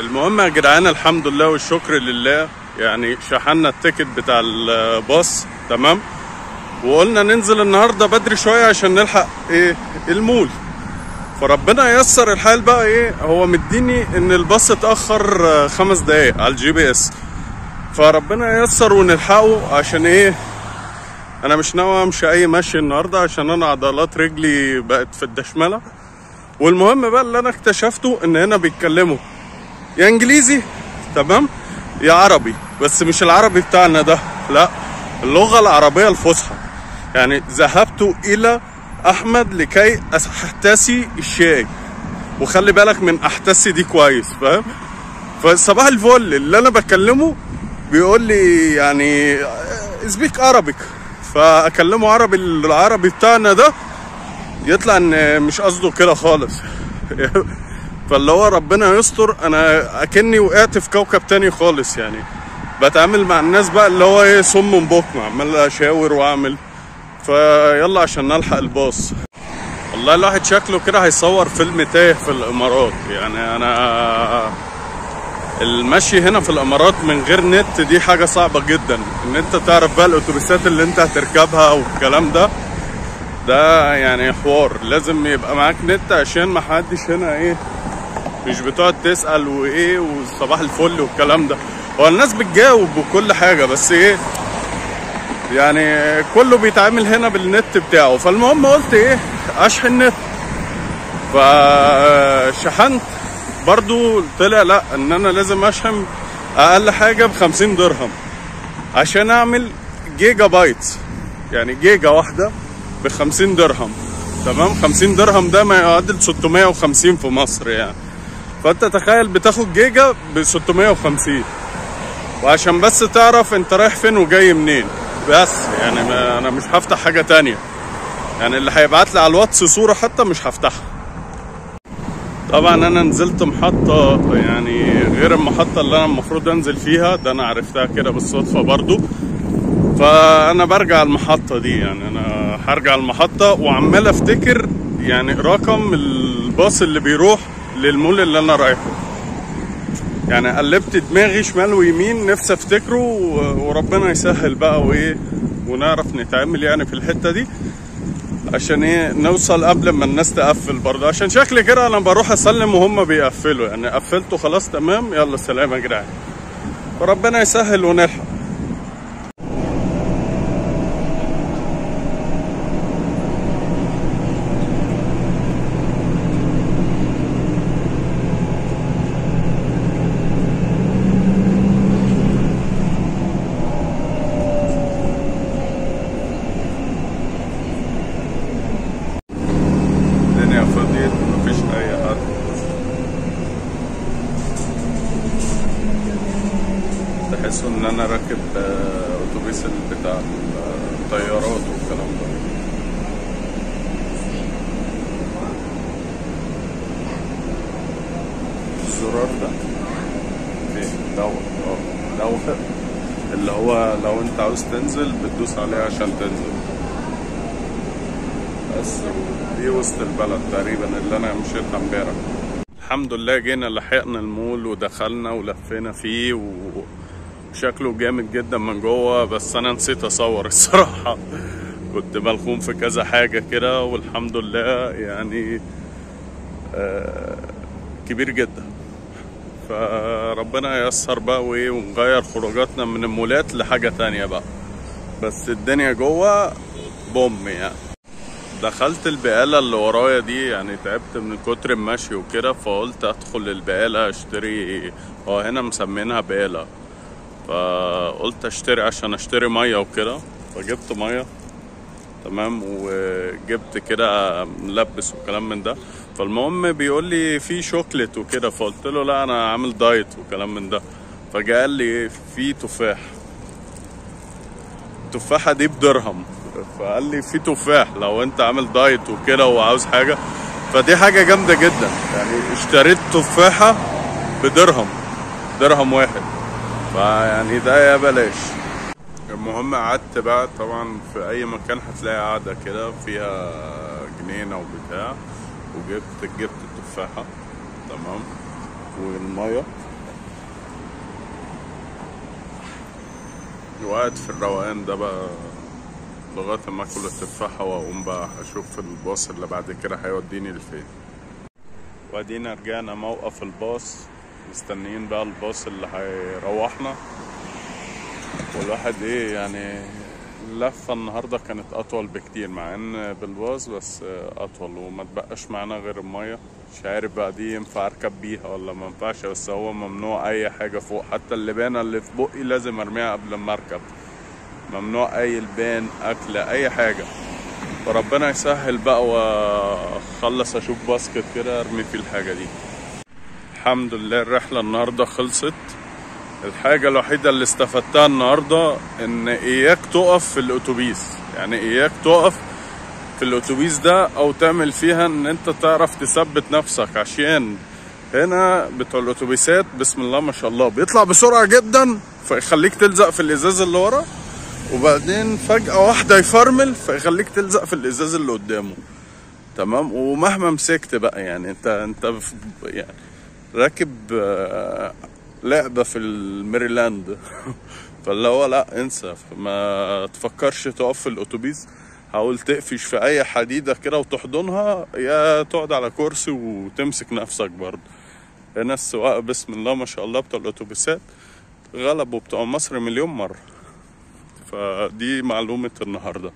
المهم يا جدعان، الحمد لله والشكر لله، يعني شحنا التيكت بتاع الباص تمام، وقلنا ننزل النهارده بدري شويه عشان نلحق المول. فربنا ييسر الحال بقى هو مديني ان الباص اتاخر 5 دقايق على الGPS، فربنا ييسر ونلحقه عشان انا مش ناوي امشي اي مشي النهارده عشان انا عضلات رجلي بقت في الدشمله. والمهم بقى اللي انا اكتشفته ان هنا بيتكلموا يا انجليزي تمام يا عربي، بس مش العربي بتاعنا ده، لا، اللغه العربيه الفصحى. يعني ذهبت الى احمد لكي احتسي الشاي، وخلي بالك من احتسي دي كويس، فاهم؟ فصباح الفل اللي انا بكلمه بيقول لي يعني سبيك عربيك، فاكلمه عربي، العربي بتاعنا ده يطلع ان مش قصده كده خالص. فاللي هو ربنا يستر، انا اكني وقعت في كوكب تاني خالص. يعني بتعامل مع الناس بقى اللي هو صم بكم، عمال اشاور واعمل، فيلا عشان نلحق الباص. والله الواحد شكله كده هيصور فيلم تايه في الامارات. يعني انا المشي هنا في الامارات من غير نت دي حاجه صعبه جدا، ان انت تعرف بقى الاتوبيسات اللي انت هتركبها والكلام ده يعني حوار. لازم يبقى معاك نت عشان ما حدش هنا مش بتقعد تسال وصباح الفل والكلام ده. هو الناس بتجاوب وكل حاجه، بس يعني كله بيتعامل هنا بالنت بتاعه. فالمهم قلت اشحن نت، فشحنت برضو طلع لا، ان انا لازم اشحن اقل حاجه ب50 درهم عشان اعمل جيجا بايت. يعني جيجا واحده ب50 درهم تمام. 50 درهم ده ما يعادل 650 في مصر يعني. فانت تخيل بتاخد جيجا ب650، وعشان بس تعرف انت رايح فين وجاي منين. بس يعني انا مش هفتح حاجه تانية. يعني اللي هيبعت لي على الواتس صوره حتى مش هفتحها. طبعا انا نزلت محطه يعني غير المحطه اللي انا المفروض انزل فيها، ده انا عرفتها كده بالصدفه برضو. فانا برجع المحطه دي، يعني انا هرجع المحطه وعمال افتكر يعني رقم الباص اللي بيروح للمول اللي انا رايحه. يعني قلبت دماغي شمال ويمين نفسي افتكره، وربنا يسهل بقى ونعرف نتعامل يعني في الحته دي عشان نوصل قبل ما الناس تقفل برضه. عشان شكلي كده انا بروح اسلم وهم بيقفلوا، يعني قفلتوا خلاص تمام يلا سلام يا جدعان، وربنا يسهل ونلحق. تحسوا ان انا راكب اتوبيس بتاع الطيارات والكلام ده. الزرار ده دوت اللي هو لو انت عاوز تنزل بتدوس عليه عشان تنزل. بس دي وسط البلد تقريبا اللي انا مشيتها امبارح. الحمد لله جينا لحقنا المول ودخلنا ولفينا فيه وشكله جامد جدا من جوه، بس انا نسيت اصور الصراحه. كنت ملخوم في كذا حاجه كده، والحمد لله يعني كبير جدا. فربنا ييسر بقى ونغير خروجاتنا من المولات لحاجه تانية بقى. بس الدنيا جوه بوم يعني. دخلت البقالة اللي ورايا دي، يعني تعبت من كتر المشي وكده، فقلت ادخل البقالة اشتري. هو هنا مسمينها بقالة، فقلت اشتري عشان اشتري مية وكده. فجبت مية تمام، وجبت كده ملبس وكلام من ده. فالمهم بيقول لي في شوكليت وكده، فقلت له لا انا عامل دايت وكلام من ده. فجاء قال لي في تفاح، التفاحة دي بدرهم. فقال لي في تفاح لو انت عامل دايت وكده وعاوز حاجة، فدي حاجة جامدة جدا. يعني اشتريت تفاحة درهم واحد، فيعني ده يا بلاش. المهم قعدت بقى، طبعا في اي مكان هتلاقي قاعدة كده فيها جنينة وبتاع، وجبت التفاحة تمام. والمية، وقاعد في الروقان ده بقى لغاية ما اكل التفاحة واقوم بقى اشوف الباص اللي بعد كده هيوديني لفين. وادينا رجعنا موقف الباص، مستنيين بقى الباص اللي هيروحنا. والواحد ايه يعني اللفة النهاردة كانت اطول بكتير، مع ان بالباص بس اطول، وما تبقاش معانا غير المية. مش عارف بقى دي ينفع اركب بيها ولا ما ينفعش، بس هو ممنوع اي حاجة فوق، حتى اللبانة اللي في بقي لازم ارميها قبل ما اركب. ممنوع اي لبان اكل اي حاجة. وربنا يسهل بقى واخلص اشوف باسكت كده ارمي فيه الحاجة دي. الحمد لله الرحلة النهاردة خلصت. الحاجة الوحيدة اللي استفدتها النهاردة ان اياك تقف في الاتوبيس، يعني اياك تقف في الاتوبيس ده او تعمل فيها ان انت تعرف تثبت نفسك، عشان هنا بتوع الاتوبيسات بسم الله ما شاء الله بيطلع بسرعة جدا فيخليك تلزق في الازاز اللي ورا، وبعدين فجأة واحدة يفرمل فيخليك تلزق في الازاز اللي قدامه. تمام. ومهما مسكت بقى يعني انت يعني راكب لعبة في الميريلاند فاللي هو لا انسى، ما تفكرش تقف في الاتوبيس. حاول تقفش في اي حديدة كده وتحضنها، يا تقعد على كرسي وتمسك نفسك برضه. هنا السواق بسم الله ما شاء الله بتوع الاتوبيسات غلبوا بتوع مصر مليون مرة. فدي معلومة النهاردة.